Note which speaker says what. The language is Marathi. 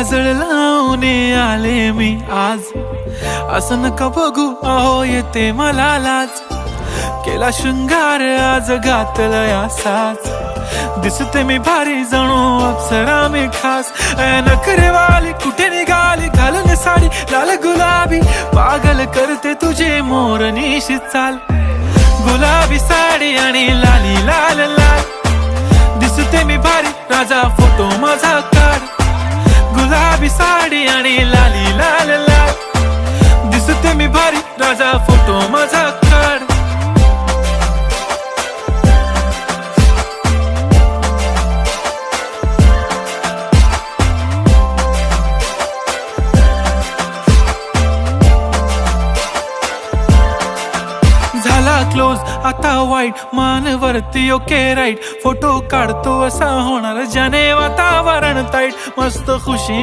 Speaker 1: काजळ लावून आले मी आज, असं नका बघू अहो येते मला लाज. केला शृंगार आज घातला असाच, दिसते मी भारी जणू अप्सरा मी खास. नखरेवाली कुठे निघाली घालून साडी लाल गुलाबी, पागल करते तुझे मोरनीशी चाल. गुलाबी साडी आणि लाली लाल लाल, दिसते मी भारी राजा फोटो माझा काढ. गुलाबी साडी आणि लाली लाल लाल, दिसते मी भारी राजा फोटो माझा काढ. झाला क्लोज आता वाईट, मान वरती ओके राईट. फोटो काढतो असा होणार ज्याने वातावरण ताईट. मस्त खुशी